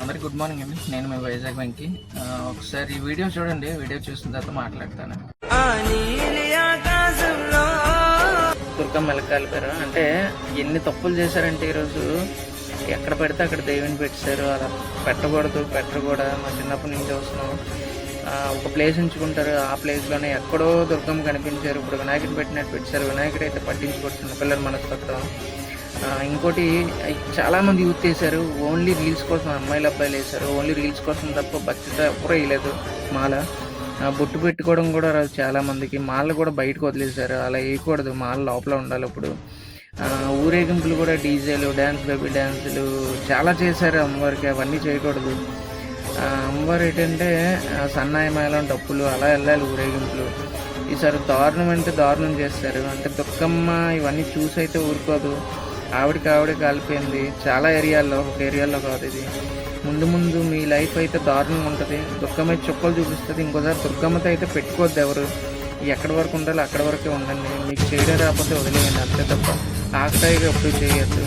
అందరికి good morning అండి. నేను మీ వైజాగ్ వెంకి. ఒకసారి ఈ వీడియో చూడండి. వీడియో చూసిన తర్వాత మాట్లాడతాను. దుర్గమ్మ ఎలకాలిపారు అంటే ఎన్ని తప్పులు చేశారంటే ఈరోజు ఎక్కడ పెడితే అక్కడ దేవుని పెట్టారు. అలా పెట్టరు కూడా. మా చిన్నప్పటి నుంచి వస్తున్నాం. ఒక ప్లేస్ ఉంచుకుంటారు, ఆ ప్లేస్లోనే ఎక్కడో దుర్గమ్మ కనిపించారు. ఇప్పుడు వినాయకుడు పెట్టినట్టు పెట్టారు. వినాయకుడు అయితే పట్టించుకోవచ్చు పిల్లల మనస్తత్వం. ఇంకోటి చాలామంది యూత్ వేశారు, ఓన్లీ రీల్స్ కోసం. అమ్మాయిలు అబ్బాయిలు వేశారు ఓన్లీ రీల్స్ కోసం తప్ప భక్తితో ఎప్పుడూ వేయలేదు. మాల బొట్టు పెట్టుకోవడం కూడా రాదు చాలామందికి. మాల కూడా బయటకు వదిలేశారు. అలా వేయకూడదు, మాల లోపల ఉండాలి. ఇప్పుడు ఊరేగింపులు కూడా డీజేలు, డ్యాన్స్, బేబీ డ్యాన్సులు చాలా చేశారు అమ్మవారికి. అవన్నీ చేయకూడదు. అమ్మవారు ఏంటంటే సన్నాయి మేళం, డప్పులు అలా వెళ్ళాలి ఊరేగింపులు. ఈసారి దారుణం అంటే దారుణం చేస్తారు. అంటే దుర్గమ్మ ఇవన్నీ చూసి అయితే ఊరుకోదు. ఆవిడే కాలిపోయింది చాలా ఏరియాల్లో. ఒక ఏరియాలో కాదు ఇది. ముందు మీ లైఫ్ అయితే దారుణంగా ఉంటుంది. దుర్గమ్మ చుక్కలు చూపిస్తుంది. ఇంకోసారి దుర్గమ్మతో అయితే పెట్టుకోవద్దు ఎవరు. ఎక్కడి వరకు ఉండాలి అక్కడి వరకే ఉండండి. మీకు చేయడం రాకపోతే వదిలేయండి, అంతే తప్ప ఆకతాయిగా ఎప్పుడు చేయొద్దు.